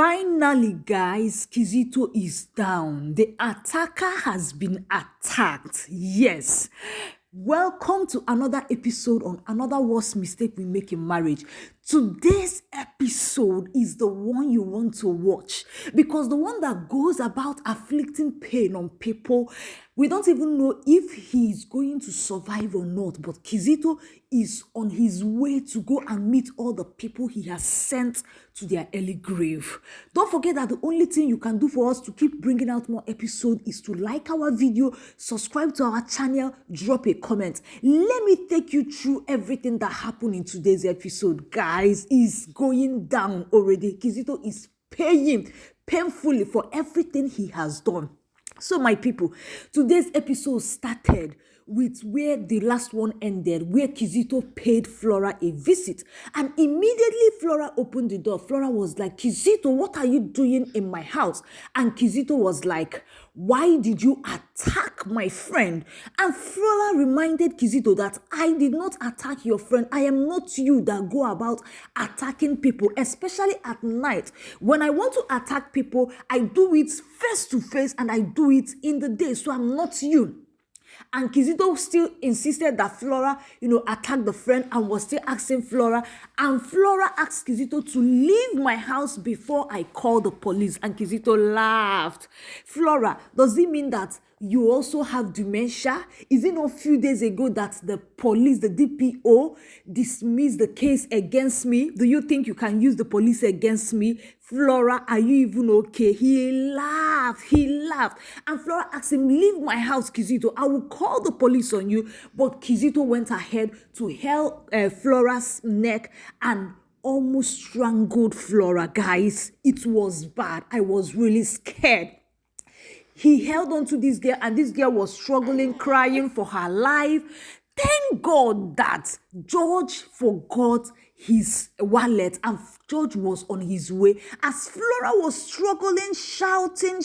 Finally, guys, Kizito is down. The attacker has been attacked. Yes. Welcome to another episode on another worst mistake we make in marriage. Today's episode is the one you want to watch because the one that goes about afflicting pain on people. We don't even know if he's going to survive or not, but Kizito is on his way to go and meet all the people he has sent to their early grave. Don't forget that the only thing you can do for us to keep bringing out more episodes is to like our video, subscribe to our channel, drop a comment. Let me take you through everything that happened in today's episode. Guys, is going down already. Kizito is paying painfully for everything he has done. So my people, today's episode started with where the last one ended, where Kizito paid Flora a visit. And immediately Flora opened the door. Flora was like, Kizito, what are you doing in my house? And Kizito was like, why did you attack my friend? And Flora reminded Kizito that I did not attack your friend. I am not you that go about attacking people, especially at night. When I want to attack people, I do it face to face and I do it in the day. So I'm not you. And Kizito still insisted that Flora, attacked the friend and was still asking Flora. And Flora asked Kizito to leave my house before I call the police. And Kizito laughed. Flora, does it mean that you also have dementia? Is it not a few days ago that the police, the DPO, dismissed the case against me? Do you think you can use the police against me? Flora, are you even okay? He laughed. And Flora asked him, leave my house, Kizito. I will call the police on you. But Kizito went ahead to held Flora's neck and almost strangled Flora, guys. It was bad. I was really scared. He held on to this girl and this girl was struggling, crying for her life. Thank God that George forgot his wallet and George was on his way. As Flora was struggling, shouting,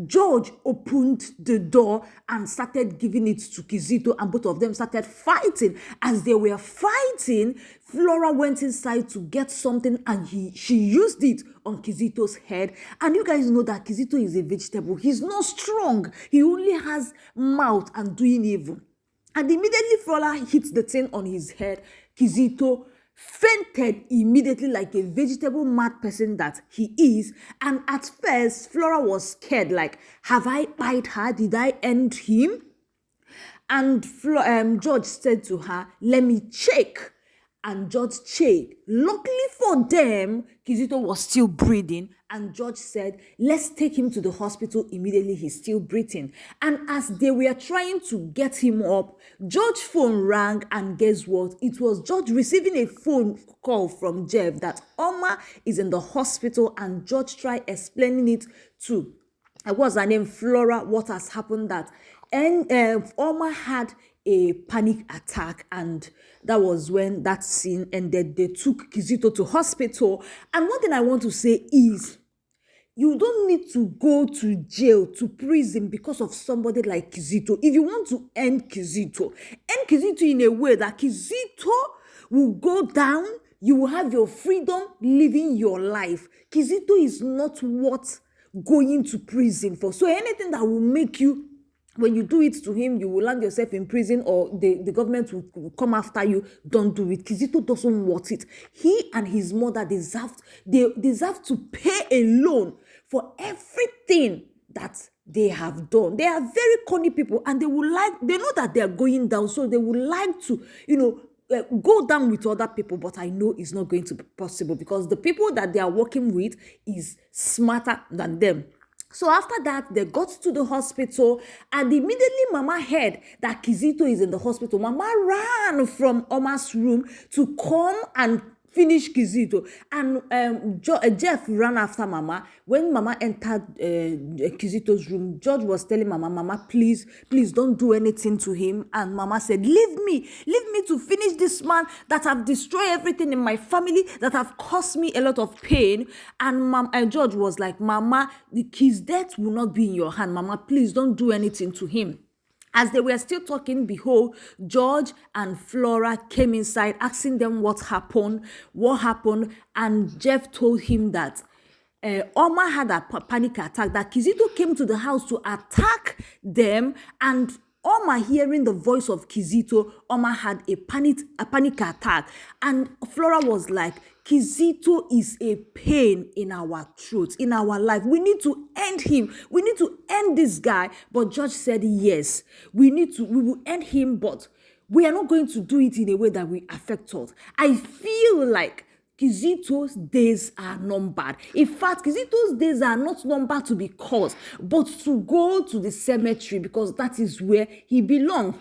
George opened the door and started giving it to Kizito, and both of them started fighting. As they were fighting, Flora went inside to get something and she used it on Kizito's head. And you guys know that Kizito is a vegetable. He's not strong. He only has mouth and doing evil. And immediately Flora hits the thing on his head. Kizito fainted immediately like a vegetable mad person that he is. And at first, Flora was scared, like, have I bite her? Did I end him? And George said to her, let me check. And George checked. Luckily for them, Kizito was still breathing. And George said, let's take him to the hospital immediately. He's still breathing. And as they were trying to get him up, George's phone rang. And guess what? It was George receiving a phone call from Jeff that Oma is in the hospital. And George tried explaining it to, what's her name, Flora, what has happened that. And Oma had a panic attack, and that was when that scene ended. They took Kizito to hospital. And one thing I want to say is, you don't need to go to jail, to prison because of somebody like Kizito. If you want to end Kizito in a way that Kizito will go down, you will have your freedom living your life. Kizito is not worth going to prison for. So anything that will make you, when you do it to him, you will land yourself in prison or the government will come after you. Don't do it. Kizito doesn't want it. He and his mother deserve to pay a loan for everything that they have done. They are very corny people and they know that they are going down. So they would like to, go down with other people. But I know it's not going to be possible because the people that they are working with is smarter than them. So after that, they got to the hospital and immediately Mama heard that Kizito is in the hospital. Mama ran from Oma's room to come and finish Kizito. And Jeff ran after Mama. When Mama entered Kizito's room, George was telling Mama, please don't do anything to him. And Mama said, leave me to finish this man that have destroyed everything in my family, that have caused me a lot of pain. And George was like, Mama, his death will not be in your hand. Mama, please don't do anything to him. As they were still talking, behold, George and Flora came inside, asking them what happened. And Jeff told him that Oma had a panic attack, that Kizito came to the house to attack them, and Oma, hearing the voice of Kizito, Oma had a panic attack. And Flora was like, Kizito is a pain in our throat, in our life. We need to end him. We need to end this guy. But Judge said, yes, we will end him, but we are not going to do it in a way that will affect us. I feel like Kizito's days are numbered. In fact, Kizito's days are not numbered to be cursed, but to go to the cemetery, because that is where he belongs.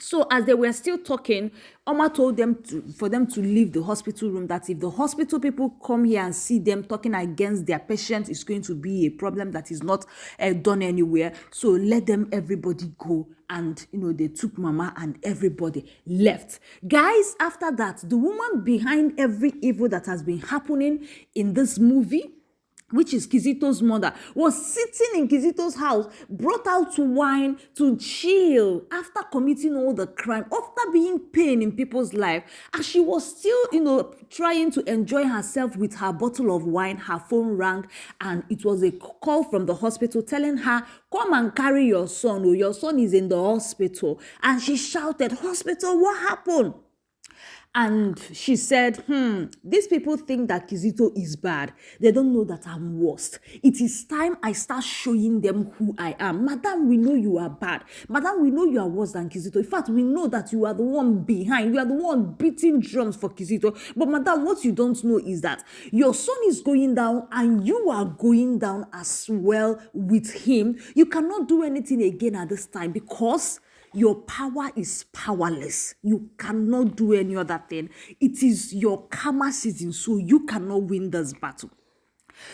So as they were still talking, Oma told them for them to leave the hospital room, that if the hospital people come here and see them talking against their patient, it's going to be a problem that is not done anywhere. So let them, everybody go. And, they took Mama and everybody left. Guys, after that, the woman behind every evil that has been happening in this movie, which is Kizito's mother, was sitting in Kizito's house, brought out wine to chill after committing all the crime, after being pain in people's life. As she was still, trying to enjoy herself with her bottle of wine, her phone rang, and it was a call from the hospital telling her, come and carry your son. Oh, your son is in the hospital. And she shouted, hospital, what happened? And she said, these people think that Kizito is bad. They don't know that I'm worst. It is time I start showing them who I am. Madam, we know you are bad. Madam, we know you are worse than Kizito. In fact, we know that you are the one behind. You are the one beating drums for Kizito. But madam, what you don't know is that your son is going down and you are going down as well with him. You cannot do anything again at this time because your power is powerless. You cannot do any other thing. It is your karma season, so you cannot win this battle.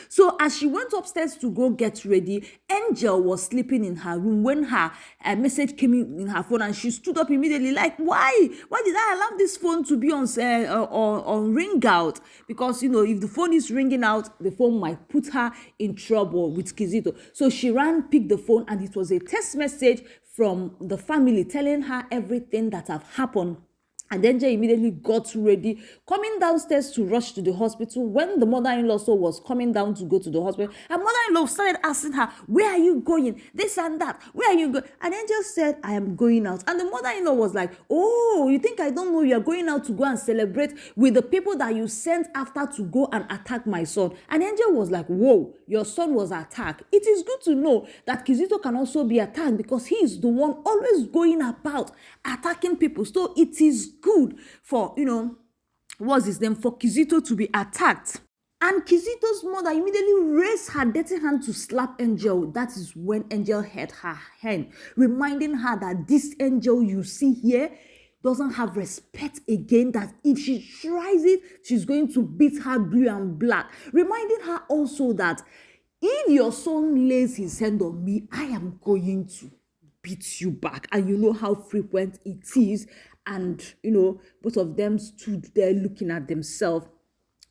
So as she went upstairs to go get ready, Angel was sleeping in her room when her message came in her phone, and she stood up immediately like, why did I allow this phone to be on ring out? Because if the phone is ringing out, the phone might put her in trouble with Kizito. So she picked the phone, and it was a text message from the family telling her everything that have happened. And then Jay immediately got ready, coming downstairs to rush to the hospital. When the mother-in-law also was coming down to go to the hospital, her mother-in-law started asking her, where are you going? This and that. Where are you going? And Angel said, I am going out. And the mother-in-law was like, oh, you think I don't know you are going out to go and celebrate with the people that you sent after to go and attack my son? And Angel was like, whoa, your son was attacked. It is good to know that Kizito can also be attacked because he is the one always going about attacking people. So it is good for, what's his name, for Kizito to be attacked. And Kizito's mother immediately raised her dirty hand to slap Angel. That is when Angel held her hand, reminding her that this Angel you see here doesn't have respect again, that if she tries it, she's going to beat her blue and black. Reminding her also that if your son lays his hand on me, I am going to beat you back. And you know how frequent it is. And, both of them stood there looking at themselves.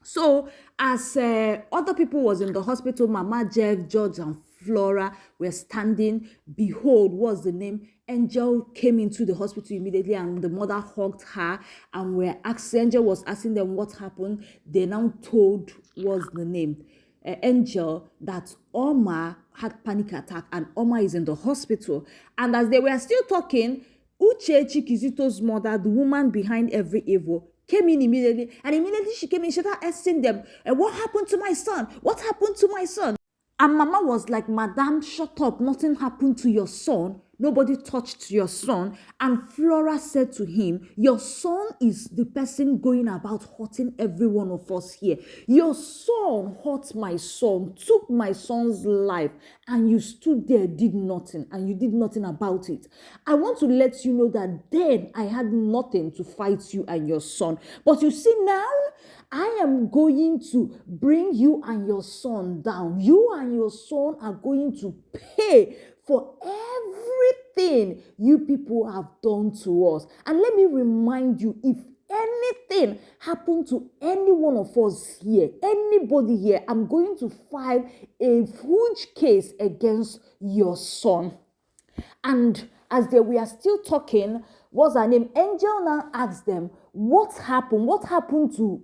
So as other people was in the hospital, Mama, Jeff, George, and Flora were standing. Behold, what's the name? Angel came into the hospital immediately, and the mother hugged her, and Angel was asking them what happened. They now told, what's the name? Angel, that Oma had panic attack and Oma is in the hospital. And as they were still talking, Uchechi, Kizito's mother, the woman behind every evil, came in immediately. And immediately she came in, she started asking them, what happened to my son? What happened to my son? And Mama was like, Madam, shut up. Nothing happened to your son. Nobody touched your son. And Flora said to him, your son is the person going about hurting every one of us here. Your son hurt my son, took my son's life, and you stood there, did nothing, and you did nothing about it. I want to let you know that then I had nothing to fight you and your son. But you see now, I am going to bring you and your son down. You and your son are going to pay for everything you people have done to us. And let me remind you, if anything happened to any one of us here, anybody here, I'm going to file a huge case against your son. And as we are still talking, what's her name? Angel now asked them, what happened? What happened to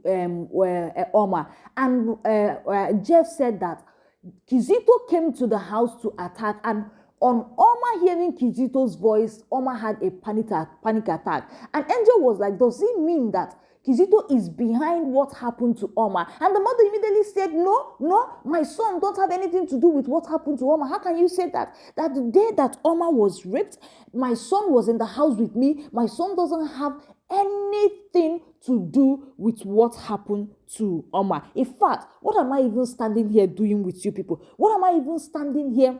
Omar? And Jeff said that Kizito came to the house to attack, and on Omar hearing Kizito's voice, Omar had a panic attack. And Angel was like, does it mean that Kizito is behind what happened to Omar? And the mother immediately said, no, my son don't have anything to do with what happened to Omar. How can you say that? That the day that Omar was raped, my son was in the house with me. My son doesn't have anything to do with what happened to Omar. In fact, what am I even standing here doing with you people? What am I even standing here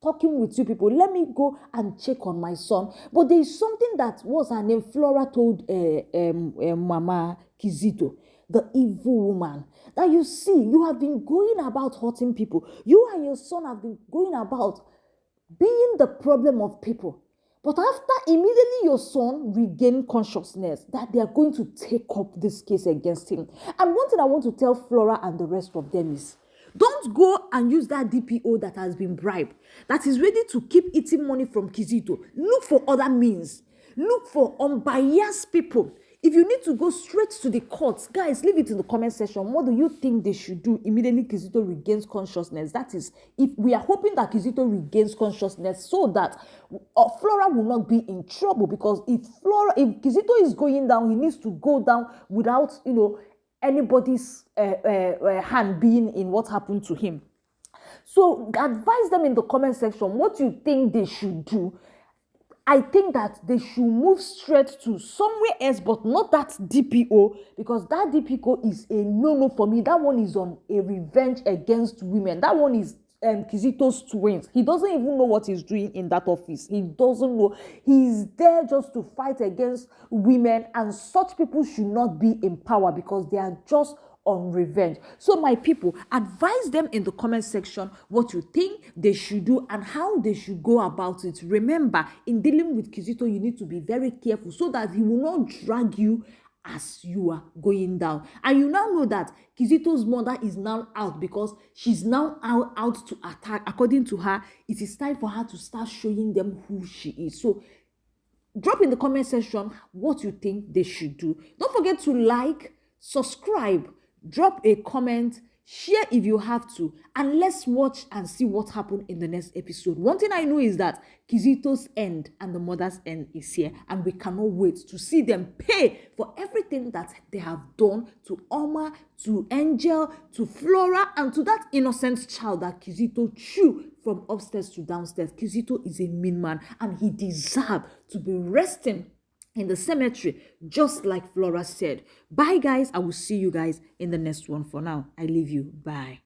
talking with you people? Let me go and check on my son. But there is something that was her name, Flora told Mama Kizito, the evil woman, that you see, you have been going about hurting people. You and your son have been going about being the problem of people. But after immediately your son regained consciousness, that they are going to take up this case against him. And one thing I want to tell Flora and the rest of them is, don't go and use that DPO that has been bribed, that is ready to keep eating money from Kizito. Look for other means. Look for unbiased people. If you need to go straight to the courts, guys, leave it in the comment section. What do you think they should do immediately Kizito regains consciousness? That is, if we are hoping that Kizito regains consciousness so that Flora will not be in trouble, because if Kizito is going down, he needs to go down without, anybody's hand being in what happened to him. So advise them in the comment section what you think they should do. I think that they should move straight to somewhere else, but not that DPO, because that DPO is a no-no for me. That one is on a revenge against women. That one is Kizito's twins. He doesn't even know what he's doing in that office. He doesn't know. He's there just to fight against women, and such people should not be in power because they are just on revenge. So my people, advise them in the comment section what you think they should do and how they should go about it. Remember, in dealing with Kizito, you need to be very careful so that he will not drag you as you are going down. And you now know that Kizito's mother is now out because she's now out to attack. According to her, it is time for her to start showing them who she is. So drop in the comment section what you think they should do. Don't forget to like, subscribe, drop a comment, share if you have to, and let's watch and see what happened in the next episode. One thing I know is that Kizito's end and the mother's end is here, and we cannot wait to see them pay for everything that they have done to Omar, to Angel, to Flora, and to that innocent child that Kizito threw from upstairs to downstairs. Kizito is a mean man, and he deserves to be resting in the cemetery, just like Flora said. Bye, guys. I will see you guys in the next one. For now, I leave you. Bye.